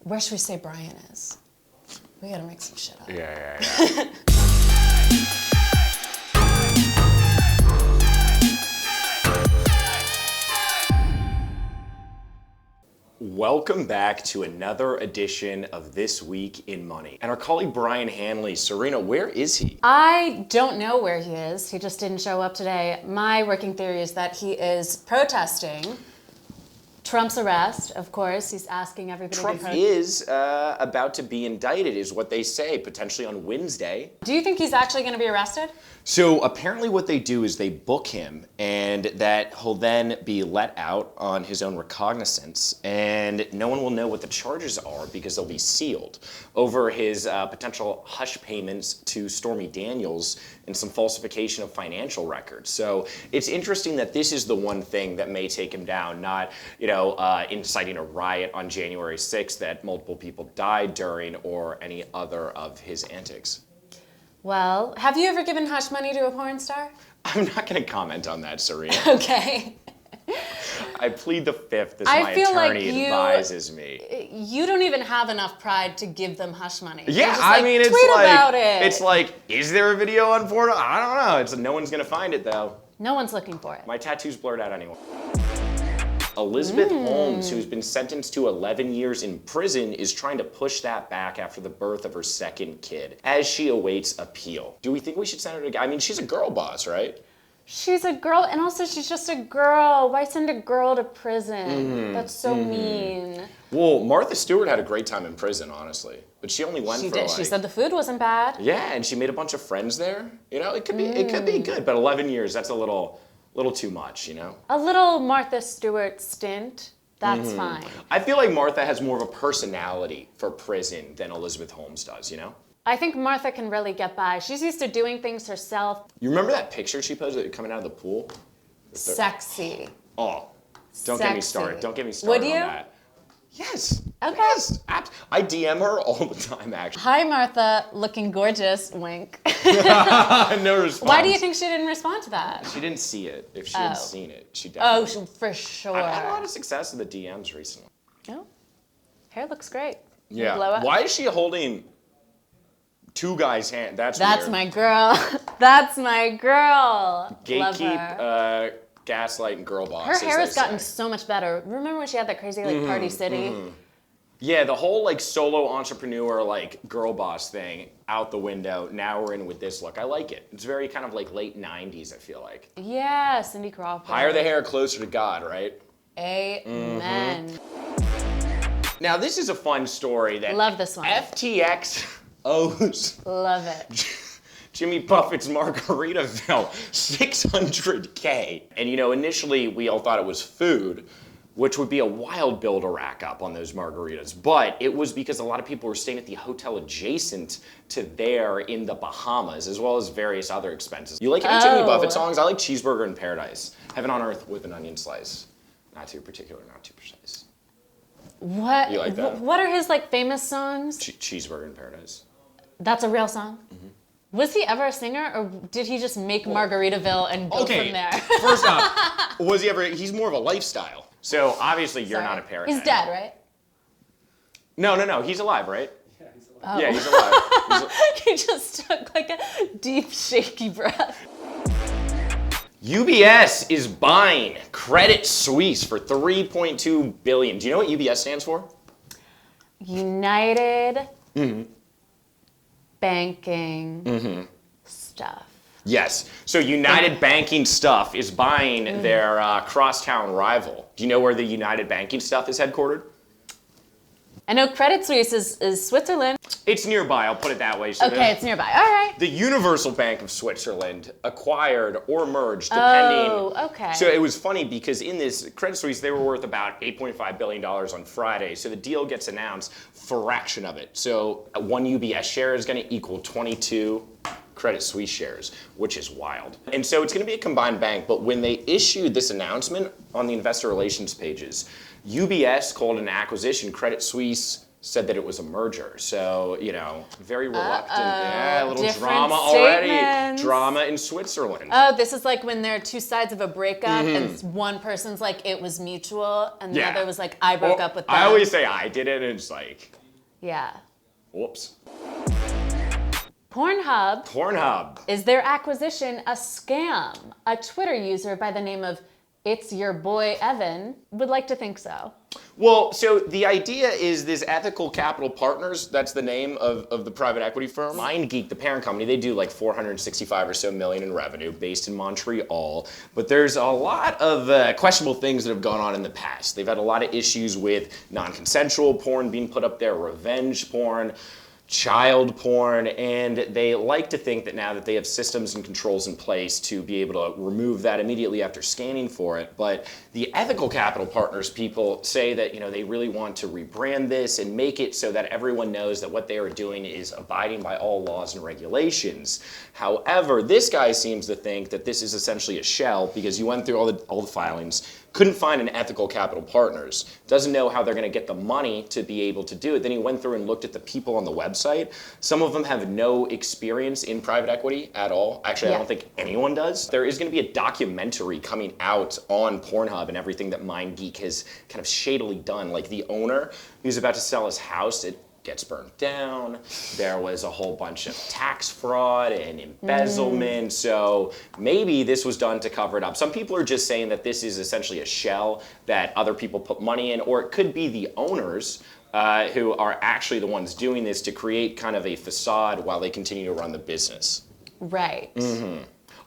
Where should we say Brian is? We gotta make some shit up. Yeah. Welcome back to another edition of This Week in Money. And our colleague Brian Hanley, Serena, where is he? I don't know where he is. He just didn't show up today. My working theory is that he is protesting Trump's arrest, of course. He's asking everybody Trump is about to be indicted, is what they say, potentially on Wednesday. Do you think he's actually going to be arrested? So apparently what they do is they book him, and that he'll then be let out on his own recognizance, and no one will know what the charges are because they'll be sealed over his potential hush payments to Stormy Daniels and some falsification of financial records. So it's interesting that this is the one thing that may take him down, not inciting a riot on January 6th that multiple people died during or any other of his antics. Well, have you ever given hush money to a porn star? I'm not going to comment on that, Serena. Okay. I plead the fifth as my attorney advises me. You don't even have enough pride to give them hush money. Yeah, just tweet about it. It's like, is there a video on PornHub? I don't know. No one's going to find it, though. No one's looking for it. My tattoo's blurred out anyway. Elizabeth Holmes, who's been sentenced to 11 years in prison, is trying to push that back after the birth of her second kid, as she awaits appeal. Do we think we should send her to... I mean, she's a girl boss, right? She's a girl, and also she's just a girl. Why send a girl to prison? That's so mean. Well, Martha Stewart had a great time in prison, honestly. But she only went for She said the food wasn't bad. Yeah, and she made a bunch of friends there. You know, it could be good, but 11 years, that's a little too much, you know? A little Martha Stewart stint, that's fine. I feel like Martha has more of a personality for prison than Elizabeth Holmes does, you know? I think Martha can really get by. She's used to doing things herself. You remember that picture she posted coming out of the pool? Sexy. Oh, don't get me started. Don't get me started Would you? on that. Yes. Okay. Yes. I DM her all the time, actually. Hi, Martha. Looking gorgeous. Wink. No response. Why do you think she didn't respond to that? She didn't see it. If she had seen it, she definitely... Oh, for sure. I've had a lot of success in the DMs recently. Oh, hair looks great. Yeah. Blow up. Why is she holding two guys' hand? That's weird. My girl. That's my girl. Love Gatekeep, her. gaslight, and girl boss. Her hair has gotten so much better. Remember when she had that crazy Party City? Yeah, the whole solo entrepreneur girl boss thing out the window. Now we're in with this look. I like it. It's very kind of late 90s, I feel like. Yeah, Cindy Crawford. Higher the hair, closer to God, right? Amen. Now this is a fun story that Love this one. FTX owes Love it. Jimmy Buffett's Margaritaville $600K. And initially we all thought it was food, which would be a wild bill to rack up on those margaritas. But it was because a lot of people were staying at the hotel adjacent to there in the Bahamas, as well as various other expenses. You like any Jimmy Buffett songs? I like Cheeseburger in Paradise. Heaven on Earth with an Onion Slice. Not too particular, not too precise. What? You like that? What are his famous songs? Cheeseburger in Paradise. That's a real song? Was he ever a singer, or did he just make Margaritaville and go from there? First off, was he ever? He's more of a lifestyle. So obviously you're not a Paradise. He's dead, right? No. He's alive, right? Yeah, he's alive. Oh. Yeah, he's alive. He just took a deep, shaky breath. UBS is buying Credit Suisse for $3.2 billion. Do you know what UBS stands for? United Banking Stuff. Yes. So United Banking Stuff is buying their crosstown rival. Do you know where the United Banking Stuff is headquartered? I know Credit Suisse is Switzerland. It's nearby, I'll put it that way. Okay, it's nearby. All right. The Universal Bank of Switzerland acquired or merged, depending. Oh, okay. So it was funny because in this Credit Suisse, they were worth about $8.5 billion on Friday. So the deal gets announced, fraction of it. So one UBS share is going to equal 22 Credit Suisse shares, which is wild. And so it's going to be a combined bank. But when they issued this announcement on the investor relations pages, UBS called it an acquisition. Credit Suisse said that it was a merger. So, very reluctant. Yeah, a little Different drama statements. already. Drama in Switzerland. Oh, this is like when there are two sides of a breakup and one person's like, it was mutual, and the other was like, I broke up with them. I always say I did it, and it's like, Yeah. Whoops. PornHub. Is their acquisition a scam? A Twitter user by the name of It's Your Boy Evan would like to think so. Well, so the idea is this Ethical Capital Partners, that's the name of the private equity firm. MindGeek, the parent company, they do like 465 or so million in revenue, based in Montreal. But there's a lot of questionable things that have gone on in the past. They've had a lot of issues with non-consensual porn being put up there, revenge porn, child porn, and they like to think that now that they have systems and controls in place to be able to remove that immediately after scanning for it. But the Ethical Capital Partners people say that, you know, they really want to rebrand this and make it so that everyone knows that what they are doing is abiding by all laws and regulations. However, this guy seems to think that this is essentially a shell because you went through all the filings, couldn't find an Ethical Capital Partners, doesn't know how they're going to get the money to be able to do it. Then he went through and looked at the people on the website. Some of them have no experience in private equity at all. Actually, I don't think anyone does. There is going to be a documentary coming out on PornHub and everything that MindGeek has kind of shadily done. Like the owner, who's about to sell his house, it gets burned down. There was a whole bunch of tax fraud and embezzlement. So maybe this was done to cover it up. Some people are just saying that this is essentially a shell that other people put money in, or it could be the owners who are actually the ones doing this to create kind of a facade while they continue to run the business. Right.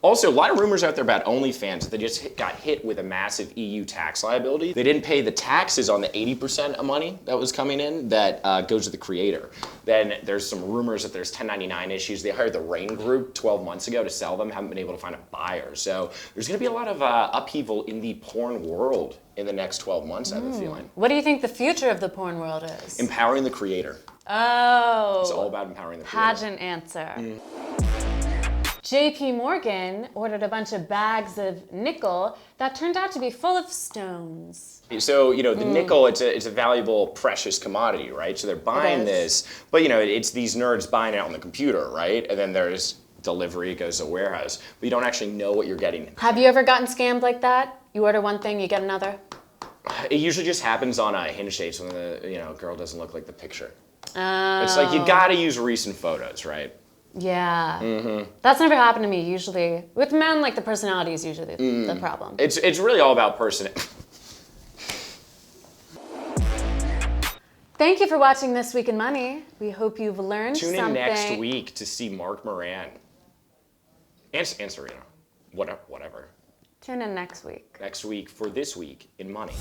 Also, a lot of rumors out there about OnlyFans that they just got hit with a massive EU tax liability. They didn't pay the taxes on the 80% of money that was coming in that goes to the creator. Then there's some rumors that there's 1099 issues. They hired the Rain Group 12 months ago to sell them, haven't been able to find a buyer. So there's going to be a lot of upheaval in the porn world in the next 12 months, I have a feeling. What do you think the future of the porn world is? Empowering the creator. Oh. It's all about empowering the creator. Pageant answer. JPMorgan ordered a bunch of bags of nickel that turned out to be full of stones. So, you know, the nickel, it's a valuable, precious commodity, right? So they're buying this, but, you know, it's these nerds buying it on the computer, right? And then there's delivery, it goes to a warehouse, but you don't actually know what you're getting. Have you ever gotten scammed like that? You order one thing, you get another? It usually just happens on Hinge dates when the girl doesn't look like the picture. It's like you gotta use recent photos, right? Yeah. That's never happened to me usually. With men, like the personality is usually the problem. It's really all about personality. Thank you for watching This Week in Money. We hope you've learned Tune something. in next week to see Mark Moran. And Serena. Whatever. Tune in next week. Next week for This Week in Money.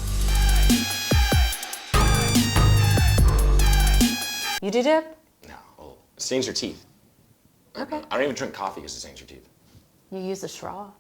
You do dip? No. Oh, it stains your teeth. Okay. I don't even drink coffee because it stains your teeth. You use a straw.